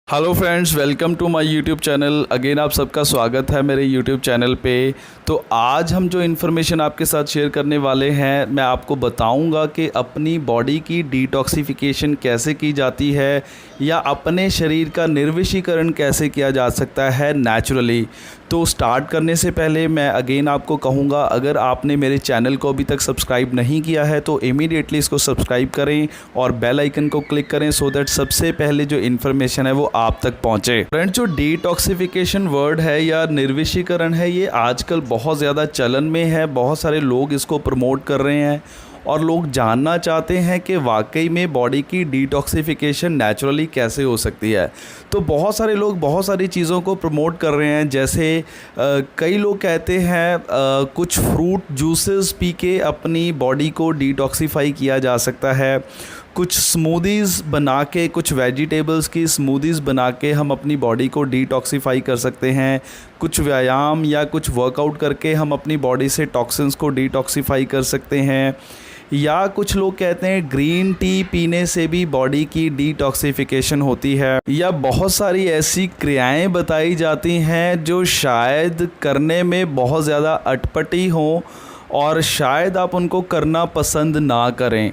Hello friends, welcome to my YouTube channel. Again आप सबका स्वागत है मेरे यूट्यूब चैनल पे। तो आज हम जो इन्फॉर्मेशन आपके साथ शेयर करने वाले हैं, मैं आपको बताऊंगा कि अपनी बॉडी की डिटॉक्सिफिकेशन कैसे की जाती है या अपने शरीर का निर्विषीकरण कैसे किया जा सकता है नेचुरली। तो स्टार्ट करने से पहले मैं अगेन आपको कहूँगा, अगर आपने मेरे चैनल को अभी तक सब्सक्राइब नहीं किया है तो इमीडिएटली इसको सब्सक्राइब करें और बेल आइकन को क्लिक करें सो दैट सबसे पहले जो इन्फॉर्मेशन है वो आप तक पहुंचे। फ्रेंड्स, जो डिटॉक्सिफिकेशन वर्ड है या निर्विषीकरण है, ये आजकल बहुत ज़्यादा चलन में है। बहुत सारे लोग इसको प्रमोट कर रहे हैं और लोग जानना चाहते हैं कि वाकई में बॉडी की डिटॉक्सिफिकेशन नेचुरली कैसे हो सकती है। तो बहुत सारे लोग बहुत सारी चीज़ों को प्रमोट कर रहे हैं। जैसे कई लोग कहते हैं कुछ फ्रूट जूसेस पी के अपनी बॉडी को डिटॉक्सिफाई किया जा सकता है। कुछ स्मूदीज़ बना के, कुछ वेजिटेबल्स की स्मूदीज़ बना के हम अपनी बॉडी को डिटॉक्सिफाई कर सकते हैं। कुछ व्यायाम या कुछ वर्कआउट करके हम अपनी बॉडी से टॉक्सिन्स को डिटॉक्सिफाई कर सकते हैं। या कुछ लोग कहते हैं ग्रीन टी पीने से भी बॉडी की डिटॉक्सिफिकेशन होती है। या बहुत सारी ऐसी क्रियाएं बताई जाती हैं जो शायद करने में बहुत ज़्यादा अटपटी हों और शायद आप उनको करना पसंद ना करें।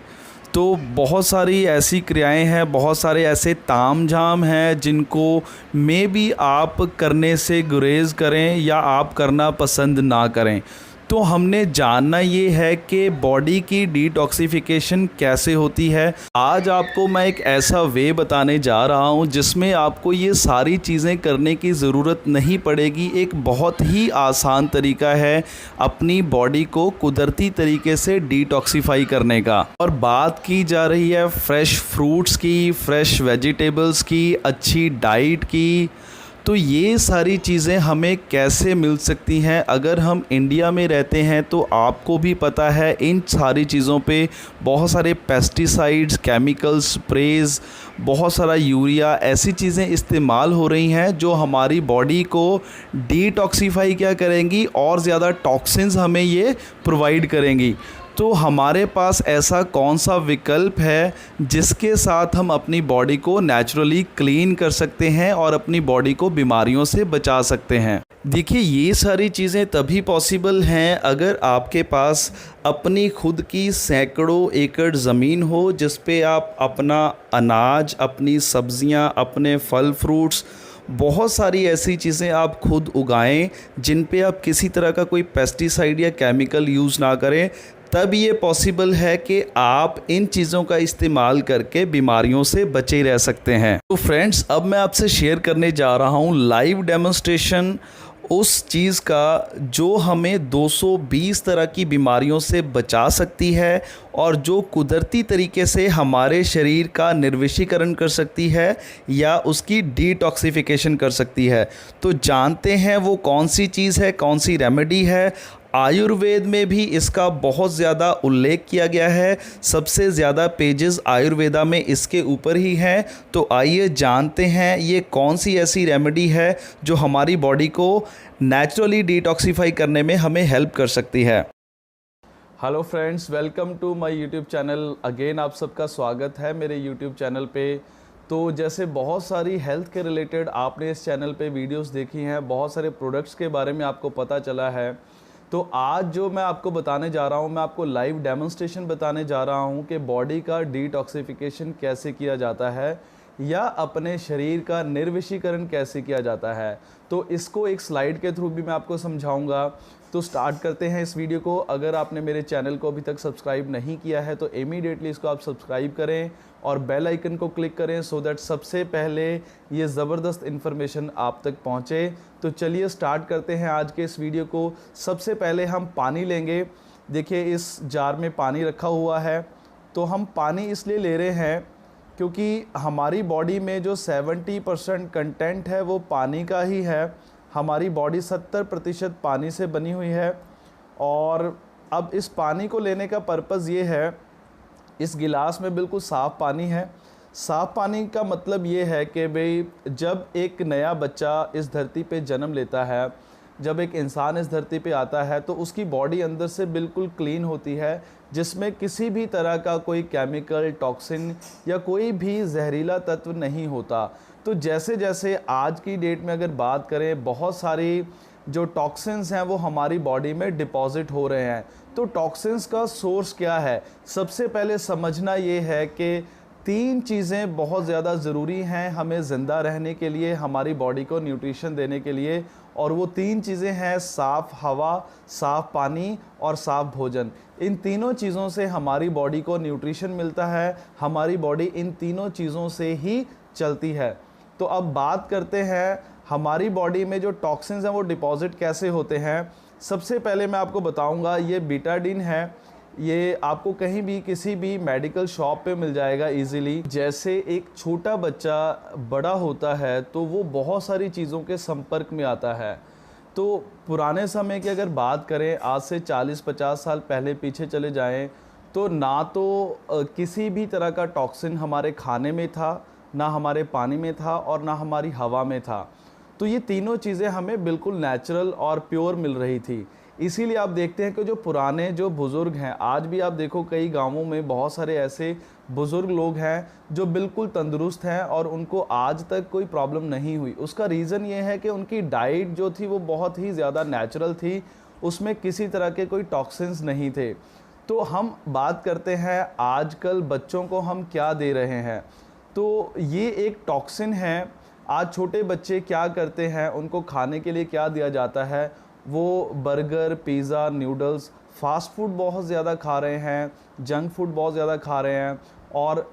तो बहुत सारी ऐसी क्रियाएं हैं, बहुत सारे ऐसे तामझाम हैं जिनको मे बी आप करने से गुरेज करें या आप करना पसंद ना करें। तो हमने जानना ये है कि बॉडी की डिटॉक्सिफिकेशन कैसे होती है। आज आपको मैं एक ऐसा वे बताने जा रहा हूँ जिसमें आपको ये सारी चीज़ें करने की ज़रूरत नहीं पड़ेगी। एक बहुत ही आसान तरीका है अपनी बॉडी को कुदरती तरीके से डिटॉक्सिफाई करने का। और बात की जा रही है फ्रेश फ्रूट्स की, फ्रेश वेजिटेबल्स की, अच्छी डाइट की। तो ये सारी चीज़ें हमें कैसे मिल सकती हैं? अगर हम इंडिया में रहते हैं तो आपको भी पता है इन सारी चीज़ों पे बहुत सारे पेस्टिसाइड्स, केमिकल्स, स्प्रेज, बहुत सारा यूरिया, ऐसी चीज़ें इस्तेमाल हो रही हैं जो हमारी बॉडी को डिटॉक्सिफाई क्या करेंगी और ज़्यादा टॉक्सिन्स हमें ये प्रोवाइड करेंगी। तो हमारे पास ऐसा कौन सा विकल्प है जिसके साथ हम अपनी बॉडी को नेचुरली क्लीन कर सकते हैं और अपनी बॉडी को बीमारियों से बचा सकते हैं? देखिए, ये सारी चीज़ें तभी पॉसिबल हैं अगर आपके पास अपनी खुद की सैकड़ों एकड़ ज़मीन हो जिस पे आप अपना अनाज, अपनी सब्ज़ियां, अपने फल फ्रूट्स, बहुत सारी ऐसी चीज़ें आप खुद उगाएं जिन पे आप किसी तरह का कोई पेस्टिसाइड या केमिकल यूज़ ना करें। तब ये पॉसिबल है कि आप इन चीज़ों का इस्तेमाल करके बीमारियों से बचे रह सकते हैं। तो फ्रेंड्स, अब मैं आपसे शेयर करने जा रहा हूँ लाइव डेमोन्स्ट्रेशन उस चीज़ का जो हमें 220 तरह की बीमारियों से बचा सकती है और जो कुदरती तरीके से हमारे शरीर का निर्विषीकरण कर सकती है या उसकी डिटॉक्सिफिकेशन कर सकती है। तो जानते हैं वो कौन सी चीज़ है, कौन सी रेमेडी है। आयुर्वेद में भी इसका बहुत ज़्यादा उल्लेख किया गया है। सबसे ज़्यादा पेजेस आयुर्वेदा में इसके ऊपर ही हैं। तो आइए जानते हैं ये कौन सी ऐसी रेमेडी है जो हमारी बॉडी को नेचुरली डिटॉक्सिफाई करने में हमें हेल्प कर सकती है। Hello friends, welcome to my YouTube channel. Again आप सबका स्वागत है मेरे यूट्यूब चैनल पे। तो जैसे बहुत सारी हेल्थ के रिलेटेड आपने इस चैनल पे वीडियोस देखी हैं, बहुत सारे प्रोडक्ट्स के बारे में आपको पता चला है। तो आज जो मैं आपको बताने जा रहा हूँ, मैं आपको लाइव डेमोन्स्ट्रेशन बताने जा रहा हूँ कि बॉडी का डिटॉक्सिफिकेशन कैसे किया जाता है या अपने शरीर का निर्विषीकरण कैसे किया जाता है। तो इसको एक स्लाइड के थ्रू भी मैं आपको समझाऊंगा। तो स्टार्ट करते हैं इस वीडियो को। अगर आपने मेरे चैनल को अभी तक सब्सक्राइब नहीं किया है तो इमीडिएटली इसको आप सब्सक्राइब करें और बेल आइकन को क्लिक करें सो दैट सबसे पहले ये ज़बरदस्त इन्फॉर्मेशन आप तक पहुँचे। तो चलिए स्टार्ट करते हैं आज के इस वीडियो को। सबसे पहले हम पानी लेंगे। देखिए, इस जार में पानी रखा हुआ है। तो हम पानी इसलिए ले रहे हैं क्योंकि हमारी बॉडी में जो 70% कंटेंट है वो पानी का ही है। हमारी बॉडी 70% पानी से बनी हुई है। और अब इस पानी को लेने का पर्पज़ ये है, इस गिलास में बिल्कुल साफ़ पानी है। साफ़ पानी का मतलब ये है कि भाई, जब एक नया बच्चा इस धरती पे जन्म लेता है, जब एक इंसान इस धरती पे आता है तो उसकी बॉडी अंदर से बिल्कुल क्लीन होती है, जिसमें किसी भी तरह का कोई केमिकल, टॉक्सिन या कोई भी जहरीला तत्व नहीं होता। तो जैसे जैसे आज की डेट में अगर बात करें, बहुत सारी जो टॉक्सिन्स हैं वो हमारी बॉडी में डिपॉजिट हो रहे हैं। तो टॉक्सिन्स का सोर्स क्या है? सबसे पहले समझना ये है कि 3 चीज़ें बहुत ज़्यादा ज़रूरी हैं हमें ज़िंदा रहने के लिए, हमारी बॉडी को न्यूट्रिशन देने के लिए, और वो 3 चीज़ें हैं साफ़ हवा, साफ़ पानी और साफ़ भोजन। इन तीनों चीज़ों से हमारी बॉडी को न्यूट्रिशन मिलता है, हमारी बॉडी इन तीनों चीज़ों से ही चलती है। तो अब बात करते हैं हमारी बॉडी में जो टॉक्सिन्स हैं वो डिपॉजिट कैसे होते हैं। सबसे पहले मैं आपको बताऊंगा, ये बीटाडीन है, ये आपको कहीं भी किसी भी मेडिकल शॉप पे मिल जाएगा इजीली। जैसे एक छोटा बच्चा बड़ा होता है तो वो बहुत सारी चीज़ों के संपर्क में आता है। तो पुराने समय की अगर बात करें, आज से 40-50 साल पहले पीछे चले जाएं, तो ना तो किसी भी तरह का टॉक्सिन हमारे खाने में था, ना हमारे पानी में था, और ना हमारी हवा में था। तो ये तीनों चीज़ें हमें बिल्कुल नेचुरल और प्योर मिल रही थी। इसीलिए आप देखते हैं कि जो पुराने जो बुज़ुर्ग हैं, आज भी आप देखो कई गांवों में बहुत सारे ऐसे बुज़ुर्ग लोग हैं जो बिल्कुल तंदुरुस्त हैं और उनको आज तक कोई प्रॉब्लम नहीं हुई। उसका रीज़न ये है कि उनकी डाइट जो थी वो बहुत ही ज़्यादा नेचुरल थी, उसमें किसी तरह के कोई टॉक्सिन्स नहीं थे। तो हम बात करते हैं आजकल बच्चों को हम क्या दे रहे हैं। तो ये एक टॉक्सिन है। आज छोटे बच्चे क्या करते हैं, उनको खाने के लिए क्या दिया जाता है? वो burger, pizza, noodles, fast food बहुत ज़्यादा खा रहे हैं, जंक फूड बहुत ज़्यादा खा रहे हैं। और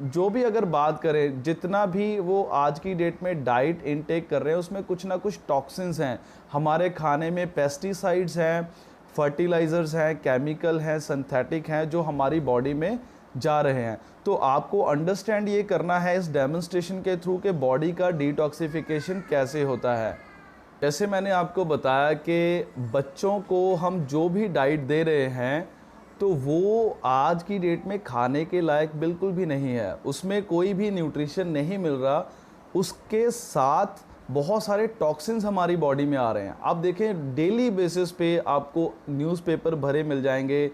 जो भी अगर बात करें, जितना भी वो आज की डेट में डाइट इनटेक कर रहे हैं, उसमें कुछ ना कुछ टॉक्सिन्स हैं। हमारे खाने में पेस्टिसाइड्स हैं, फर्टिलाइज़र्स हैं, केमिकल हैं, सिंथेटिक हैं, जो हमारी बॉडी में जा रहे हैं। तो आपको अंडरस्टैंड ये करना है इस डेमोन्स्ट्रेशन के थ्रू कि बॉडी का डिटॉक्सिफिकेशन कैसे होता है। जैसे मैंने आपको बताया कि बच्चों को हम जो भी डाइट दे रहे हैं, तो वो आज की डेट में खाने के लायक बिल्कुल भी नहीं है, उसमें कोई भी न्यूट्रिशन नहीं मिल रहा। उसके साथ बहुत सारे टॉक्सिन्स हमारी बॉडी में आ रहे हैं। आप देखें डेली बेसिस पे आपको न्यूज़पेपर भरे मिल जाएंगे,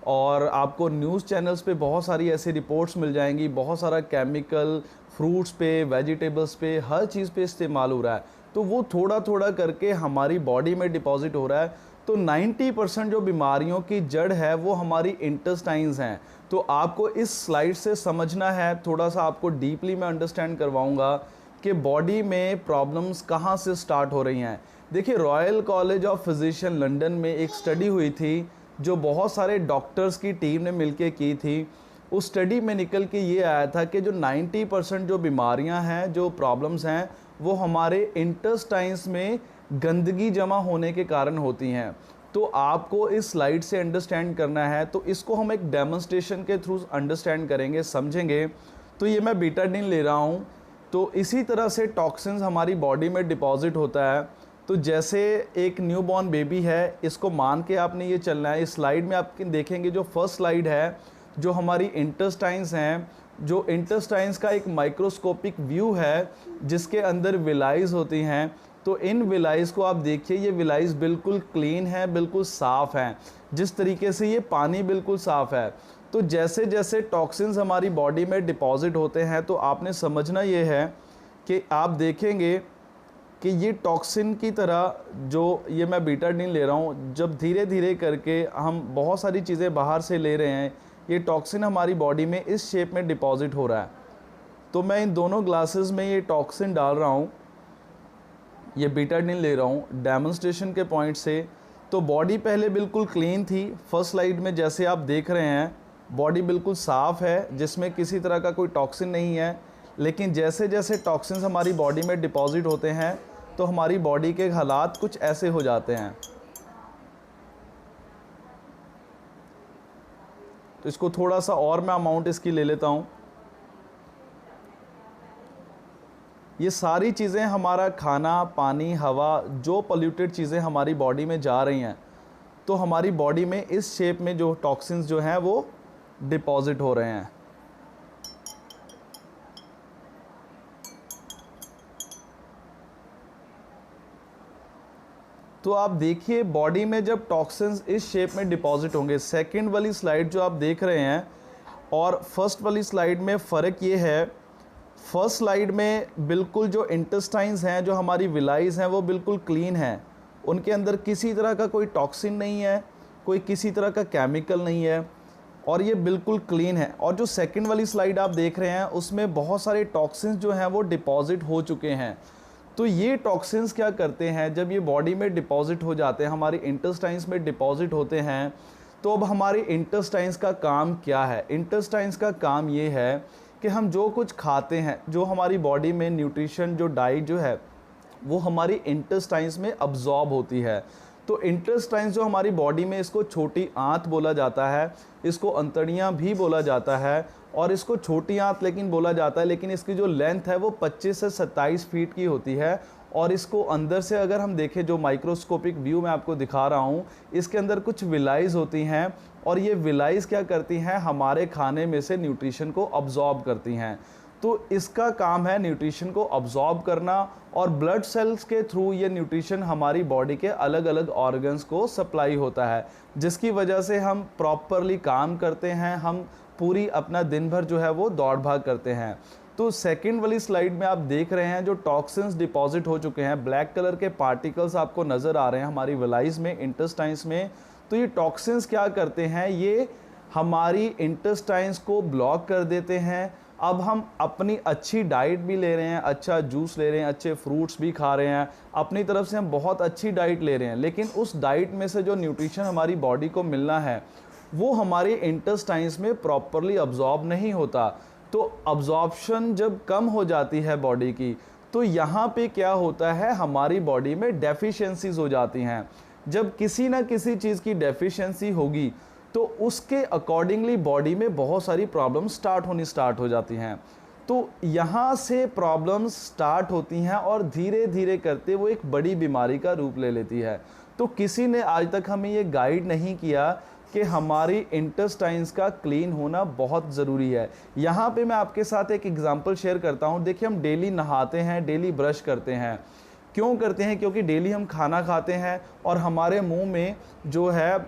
और आपको न्यूज़ चैनल्स पे बहुत सारी ऐसी रिपोर्ट्स मिल जाएंगी, बहुत सारा केमिकल फ्रूट्स पे, वेजिटेबल्स पे, हर चीज़ पे इस्तेमाल हो रहा है। तो वो थोड़ा थोड़ा करके हमारी बॉडी में डिपॉजिट हो रहा है। तो 90% जो बीमारियों की जड़ है वो हमारी इंटेस्टाइन्स हैं। तो आपको इस स्लाइड से समझना है, थोड़ा सा आपको डीपली मैं अंडरस्टैंड करवाऊंगा कि बॉडी में प्रॉब्लम्स कहाँ से स्टार्ट हो रही हैं। देखिए, royal college of physician London में एक स्टडी हुई थी जो बहुत सारे डॉक्टर्स की टीम ने मिलके की थी। उस स्टडी में निकल के ये आया था कि जो 90% जो बीमारियां हैं, जो प्रॉब्लम्स हैं, वो हमारे इंटेस्टाइन्स में गंदगी जमा होने के कारण होती हैं। तो आपको इस स्लाइड से अंडरस्टैंड करना है, तो इसको हम एक डेमोन्स्ट्रेशन के थ्रू अंडरस्टैंड करेंगे, समझेंगे। तो ये मैं बीटाडीन ले रहा हूँ। तो इसी तरह से टॉक्सिन्स हमारी बॉडी में डिपॉजिट होता है। तो जैसे एक न्यूबॉर्न बेबी है, इसको मान के आपने ये चलना है। इस स्लाइड में आप देखेंगे, जो फर्स्ट स्लाइड है, जो हमारी इंटेस्टाइन्स हैं, जो इंटेस्टाइन्स का एक माइक्रोस्कोपिक व्यू है जिसके अंदर विलाइज होती हैं। तो इन विलाइज को आप देखिए, ये विलाइज बिल्कुल क्लीन है, बिल्कुल साफ़ हैं, जिस तरीके से ये पानी बिल्कुल साफ़ है। तो जैसे जैसे टॉक्सिन्स हमारी बॉडी में डिपॉजिट होते हैं, तो आपने समझना ये है कि आप देखेंगे कि ये टॉक्सिन की तरह, जो ये मैं बीटाडीन ले रहा हूँ, जब धीरे धीरे करके हम बहुत सारी चीज़ें बाहर से ले रहे हैं, ये टॉक्सिन हमारी बॉडी में इस शेप में डिपॉजिट हो रहा है। तो मैं इन दोनों ग्लासेस में ये टॉक्सिन डाल रहा हूँ, ये बीटाडीन ले रहा हूँ डेमोन्स्ट्रेशन के पॉइंट से। तो बॉडी पहले बिल्कुल क्लीन थी, फर्स्ट स्लाइड में जैसे आप देख रहे हैं, बॉडी बिल्कुल साफ़ है, जिसमें किसी तरह का कोई टॉक्सिन नहीं है। लेकिन जैसे जैसे टॉक्सिन्स हमारी बॉडी में डिपॉजिट होते हैं, तो हमारी बॉडी के हालात कुछ ऐसे हो जाते हैं। तो इसको थोड़ा सा और मैं अमाउंट इसकी ले लेता हूँ। ये सारी चीज़ें, हमारा खाना, पानी, हवा, जो पोल्यूटेड चीज़ें हमारी बॉडी में जा रही हैं, तो हमारी बॉडी में इस शेप में जो टॉक्सिन्स जो हैं वो डिपॉजिट हो रहे हैं। तो आप देखिए, बॉडी में जब टॉक्सिन्स इस शेप में डिपॉजिट होंगे, सेकंड वाली स्लाइड जो आप देख रहे हैं और फर्स्ट वाली स्लाइड में फ़र्क ये है, फर्स्ट स्लाइड में बिल्कुल जो इंटेस्टाइन्स हैं, जो हमारी विलाइज हैं, वो बिल्कुल क्लीन हैं। उनके अंदर किसी तरह का कोई टॉक्सिन नहीं है, कोई किसी तरह का केमिकल नहीं है, और ये बिल्कुल क्लीन है। और जो सेकंड वाली स्लाइड आप देख रहे हैं उसमें बहुत सारे टॉक्सिन्स जो हैं वो डिपॉजिट हो चुके हैं। तो ये टॉक्सिन्स क्या करते हैं, जब ये बॉडी में डिपॉजिट हो जाते हैं, हमारी इंटेस्टाइन्स में डिपॉजिट होते हैं, तो अब हमारी इंटेस्टाइन्स का काम क्या है? इंटेस्टाइन्स का काम ये है कि हम जो कुछ खाते हैं, जो हमारी बॉडी में न्यूट्रिशन, जो डाइट जो है, वो हमारी इंटेस्टाइन्स में अब्जॉर्ब होती है। तो इंटेस्टाइन्स जो हमारी बॉडी में, इसको छोटी आंत बोला जाता है, इसको अंतड़ियाँ भी बोला जाता है, और इसको छोटी आंत लेकिन बोला जाता है, लेकिन इसकी जो लेंथ है वो 25 से 27 फीट की होती है। और इसको अंदर से अगर हम देखें, जो माइक्रोस्कोपिक व्यू मैं आपको दिखा रहा हूँ, इसके अंदर कुछ विलाइज होती हैं, और ये विलाइज क्या करती हैं, हमारे खाने में से न्यूट्रिशन को अब्जॉर्ब करती हैं। तो इसका काम है न्यूट्रिशन को अब्जॉर्ब करना, और ब्लड सेल्स के थ्रू ये न्यूट्रिशन हमारी बॉडी के अलग अलग ऑर्गन्स को सप्लाई होता है, जिसकी वजह से हम प्रॉपरली काम करते हैं, हम पूरी अपना दिन भर जो है वो दौड़ भाग करते हैं। तो सेकंड वाली स्लाइड में आप देख रहे हैं जो टॉक्सिन्स डिपॉजिट हो चुके हैं, ब्लैक कलर के पार्टिकल्स आपको नज़र आ रहे हैं हमारी विलाइज में, इंटेस्टाइन्स में। तो ये टॉक्सिन्स क्या करते हैं, ये हमारी इंटेस्टाइन्स को ब्लॉक कर देते हैं। अब हम अपनी अच्छी डाइट भी ले रहे हैं, अच्छा जूस ले रहे हैं, अच्छे फ्रूट्स भी खा रहे हैं, अपनी तरफ से हम बहुत अच्छी डाइट ले रहे हैं, लेकिन उस डाइट में से जो न्यूट्रिशन हमारी बॉडी को मिलना है वो हमारे इंटेस्टाइन्स में प्रॉपरली अब्जॉर्ब नहीं होता। तो अब्जॉर्प्शन जब कम हो जाती है बॉडी की, तो यहाँ पे क्या होता है, हमारी बॉडी में डेफिशिएंसीज हो जाती हैं। जब किसी ना किसी चीज़ की डेफिशिएंसी होगी तो उसके अकॉर्डिंगली बॉडी में बहुत सारी प्रॉब्लम्स स्टार्ट हो जाती हैं। तो यहाँ से प्रॉब्लम्स स्टार्ट होती हैं और धीरे धीरे करते वो एक बड़ी बीमारी का रूप ले लेती है। तो किसी ने आज तक हमें ये गाइड नहीं किया कि हमारी इंटेस्टाइन्स का क्लीन होना बहुत ज़रूरी है। यहाँ पे मैं आपके साथ एक एग्जांपल शेयर करता हूँ। देखिए, हम डेली नहाते हैं, डेली ब्रश करते हैं। क्यों करते हैं? क्योंकि डेली हम खाना खाते हैं और हमारे मुंह में जो है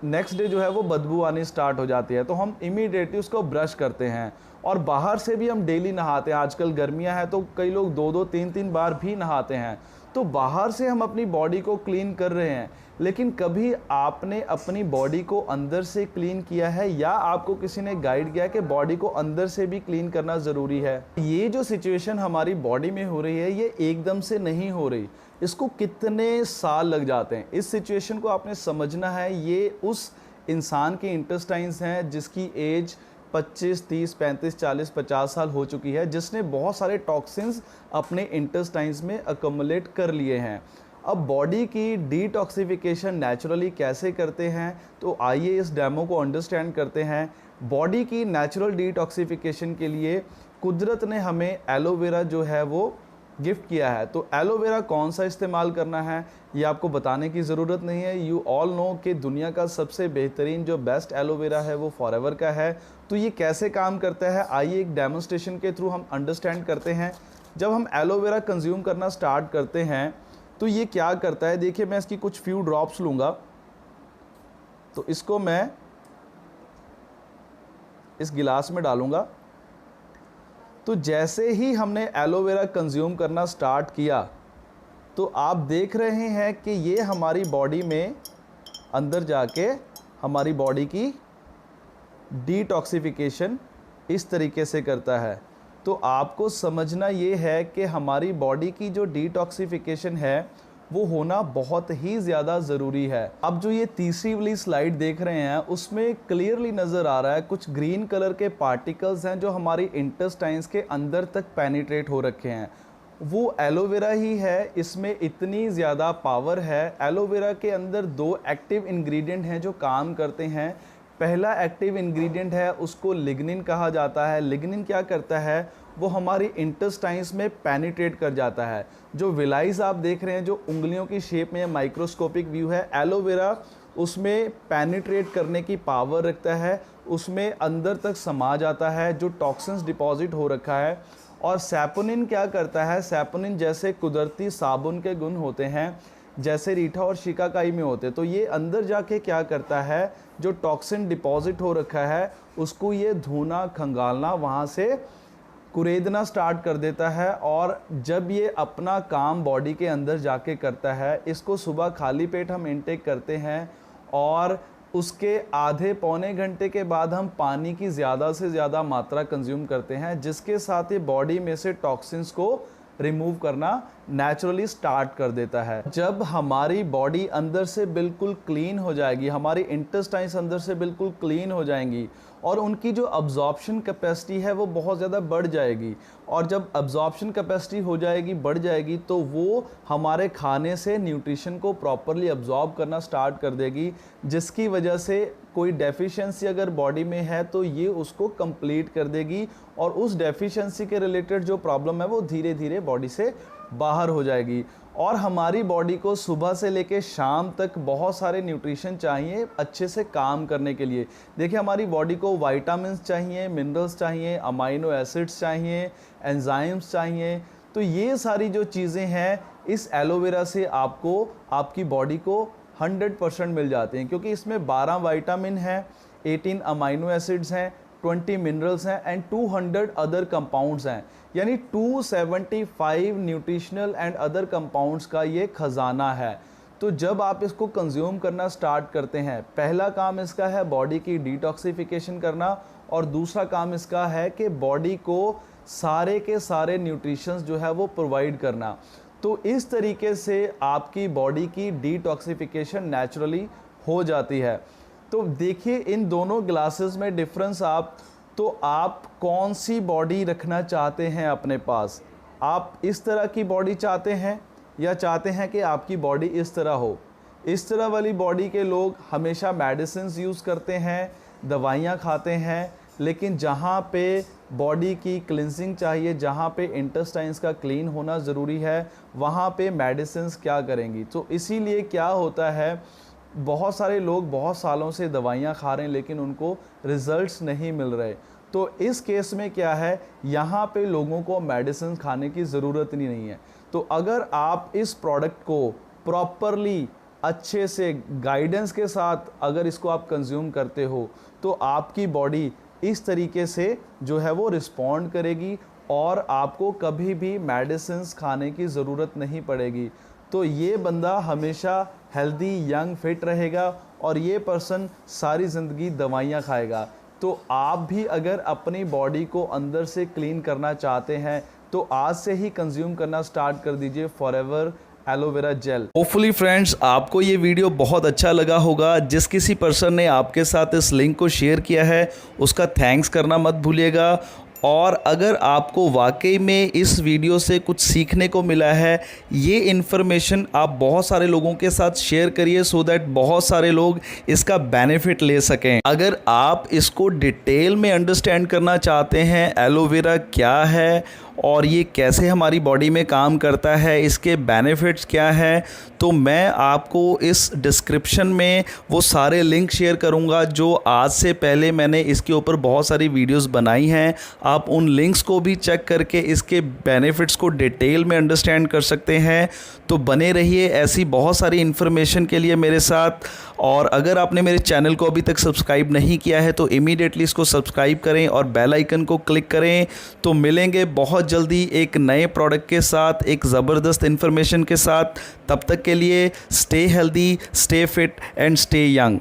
नेक्स्ट डे जो है वो बदबू आनी स्टार्ट हो जाती है, तो हम इमीडिएटली उसको ब्रश करते हैं। और बाहर से भी हम डेली नहाते हैं, आजकल गर्मियां हैं तो कई लोग 2-2 3-3 बार भी नहाते हैं। तो बाहर से हम अपनी बॉडी को क्लीन कर रहे हैं, लेकिन कभी आपने अपनी बॉडी को अंदर से क्लीन किया है, या आपको किसी ने गाइड किया कि बॉडी को अंदर से भी क्लीन करना ज़रूरी है? ये जो सिचुएशन हमारी बॉडी में हो रही है, ये एकदम से नहीं हो रही, इसको कितने साल लग जाते हैं। इस सिचुएशन को आपने समझना है। ये उस इंसान की इंटेस्टाइन्स हैं जिसकी एज 25, 30, 35, 40, 50 साल हो चुकी है, जिसने बहुत सारे टॉक्सिन्स अपने इंटेस्टाइन्स में अकोमुलेट कर लिए हैं। अब बॉडी की डिटॉक्सिफिकेशन नेचुरली कैसे करते हैं, तो आइए इस डेमो को अंडरस्टैंड करते हैं। बॉडी की नेचुरल डिटॉक्सिफिकेशन के लिए कुदरत ने हमें एलोवेरा जो है वो गिफ्ट किया है। तो एलोवेरा कौन सा इस्तेमाल करना है ये आपको बताने की ज़रूरत नहीं है। यू ऑल नो कि दुनिया का सबसे बेहतरीन जो बेस्ट एलोवेरा है वो फॉरएवर का है। तो ये कैसे काम करता है, आइए एक डेमोन्स्ट्रेशन के थ्रू हम अंडरस्टैंड करते हैं। जब हम एलोवेरा कंज्यूम करना स्टार्ट करते हैं तो ये क्या करता है, देखिए मैं इसकी कुछ फ्यू ड्रॉप्स लूँगा, तो इसको मैं इस गिलास में डालूँगा। तो जैसे ही हमने एलोवेरा कंज्यूम करना स्टार्ट किया तो आप देख रहे हैं कि ये हमारी बॉडी में अंदर जाके हमारी बॉडी की डिटॉक्सिफिकेशन इस तरीके से करता है। तो आपको समझना ये है कि हमारी बॉडी की जो डिटॉक्सिफिकेशन है वो होना बहुत ही ज़्यादा ज़रूरी है। अब जो ये तीसरी वाली स्लाइड देख रहे हैं उसमें क्लियरली नज़र आ रहा है कुछ ग्रीन कलर के पार्टिकल्स हैं जो हमारी इंटेस्टाइन्स के अंदर तक पेनिट्रेट हो रखे हैं। वो एलोवेरा ही है, इसमें इतनी ज़्यादा पावर है। एलोवेरा के अंदर 2 एक्टिव इंग्रेडिएंट हैं जो काम करते हैं। पहला एक्टिव इंग्रेडिएंट है, उसको लिग्निन कहा जाता है। लिग्निन क्या करता है, वो हमारी इंटेस्टाइन्स में पेनिट्रेट कर जाता है। जो विलाइज आप देख रहे हैं जो उंगलियों की शेप में माइक्रोस्कोपिक व्यू है, एलोवेरा उसमें पेनिट्रेट करने की पावर रखता है, उसमें अंदर तक समा जाता है जो टॉक्सिन्स डिपॉजिट हो रखा है। और सैपोनिन क्या करता है, सैपोनिन जैसे कुदरती साबुन के गुण होते हैं, जैसे रीठा और शिकाकाई में होते, तो ये अंदर जाके क्या करता है, जो टॉक्सिन डिपॉजिट हो रखा है उसको ये धोना, खंगालना, वहाँ से कुरेदना स्टार्ट कर देता है। और जब ये अपना काम बॉडी के अंदर जाके करता है, इसको सुबह खाली पेट हम इनटेक करते हैं और उसके आधे पौने घंटे के बाद हम पानी की ज़्यादा से ज़्यादा मात्रा कंज्यूम करते हैं, जिसके साथ ये बॉडी में से टॉक्सिन्स को रिमूव करना नेचुरली स्टार्ट कर देता है। जब हमारी बॉडी अंदर से बिल्कुल क्लीन हो जाएगी, हमारी इंटेस्टाइन्स अंदर से बिल्कुल क्लीन हो जाएंगी और उनकी जो अब्जॉर्प्शन कैपेसिटी है वो बहुत ज़्यादा बढ़ जाएगी। और जब अब्जॉर्प्शन कैपेसिटी हो जाएगी, बढ़ जाएगी, तो वो हमारे खाने से न्यूट्रिशन को प्रॉपरली अब्जॉर्ब करना स्टार्ट कर देगी, जिसकी वजह से कोई डेफिशिएंसी अगर बॉडी में है तो ये उसको कंप्लीट कर देगी और उस डेफिशिएंसी के रिलेटेड जो प्रॉब्लम है वो धीरे धीरे बॉडी से बाहर हो जाएगी। और हमारी बॉडी को सुबह से लेके शाम तक बहुत सारे न्यूट्रिशन चाहिए अच्छे से काम करने के लिए। देखिए, हमारी बॉडी को विटामिन्स चाहिए, मिनरल्स चाहिए, अमाइनो एसिड्स चाहिए, एंजाइम्स चाहिए। तो ये सारी जो चीज़ें हैं इस एलोवेरा से आपको आपकी बॉडी को 100% मिल जाते हैं, क्योंकि इसमें 12 विटामिन हैं, 18 अमाइनो एसिड्स हैं, 20 मिनरल्स हैं एंड 200 अदर कंपाउंड्स हैं। यानी 275 न्यूट्रिशनल एंड अदर कंपाउंड्स का ये खजाना है। तो जब आप इसको कंज्यूम करना स्टार्ट करते हैं, पहला काम इसका है बॉडी की डिटॉक्सिफिकेशन करना और दूसरा काम इसका है कि बॉडी को सारे के सारे न्यूट्रिशंस जो है वो प्रोवाइड करना। तो इस तरीके से आपकी बॉडी की डिटॉक्सिफिकेशन नेचुरली हो जाती है। तो देखिए इन दोनों ग्लासेस में डिफरेंस आप कौन सी बॉडी रखना चाहते हैं अपने पास। आप इस तरह की बॉडी चाहते हैं या चाहते हैं कि आपकी बॉडी इस तरह हो। इस तरह वाली बॉडी के लोग हमेशा मेडिसिन्स यूज़ करते हैं, दवाइयाँ खाते हैं, लेकिन जहाँ पे बॉडी की क्लिनजिंग चाहिए, जहाँ पे इंटेस्टाइन्स का क्लीन होना ज़रूरी है, वहाँ पे मेडिसिन्स क्या करेंगी। तो इसीलिए क्या होता है, बहुत सारे लोग बहुत सालों से दवाइयाँ खा रहे हैं लेकिन उनको रिज़ल्ट्स नहीं मिल रहे। तो इस केस में क्या है, यहाँ पे लोगों को मेडिसिन खाने की ज़रूरत ही नहीं है। तो अगर आप इस प्रोडक्ट को प्रॉपरली अच्छे से गाइडेंस के साथ अगर इसको आप कंज्यूम करते हो तो आपकी बॉडी इस तरीके से जो है वो रिस्पॉन्ड करेगी और आपको कभी भी मेडिसिन्स खाने की ज़रूरत नहीं पड़ेगी। तो ये बंदा हमेशा हेल्दी, यंग, फिट रहेगा और ये पर्सन सारी ज़िंदगी दवाइयाँ खाएगा। तो आप भी अगर अपनी बॉडी को अंदर से क्लीन करना चाहते हैं तो आज से ही कंज्यूम करना स्टार्ट कर दीजिए forever aloe vera gel. Hopefully friends आपको ये वीडियो बहुत अच्छा लगा होगा। जिस किसी पर्सन ने आपके साथ इस लिंक को शेयर किया है उसका थैंक्स करना मत भूलिएगा। और अगर आपको वाकई में इस वीडियो से कुछ सीखने को मिला है, ये इन्फॉर्मेशन आप बहुत सारे लोगों के साथ शेयर करिए सो दैट बहुत सारे लोग इसका बेनिफिट ले सकें। अगर आप इसको डिटेल में अंडरस्टैंड करना चाहते हैं एलोवेरा क्या है और ये कैसे हमारी बॉडी में काम करता है, इसके बेनिफिट्स क्या हैं, तो मैं आपको इस डिस्क्रिप्शन में वो सारे लिंक शेयर करूंगा जो आज से पहले मैंने इसके ऊपर बहुत सारी वीडियोस बनाई हैं। आप उन लिंक्स को भी चेक करके इसके बेनिफिट्स को डिटेल में अंडरस्टैंड कर सकते हैं। तो बने रहिए ऐसी बहुत सारी इन्फॉर्मेशन के लिए मेरे साथ। और अगर आपने मेरे चैनल को अभी तक सब्सक्राइब नहीं किया है तो इमीडिएटली इसको सब्सक्राइब करें और बेल आइकन को क्लिक करें। तो मिलेंगे बहुत जल्दी एक नए प्रोडक्ट के साथ, एक ज़बरदस्त इन्फॉर्मेशन के साथ। तब तक के लिए stay healthy, stay fit and stay young.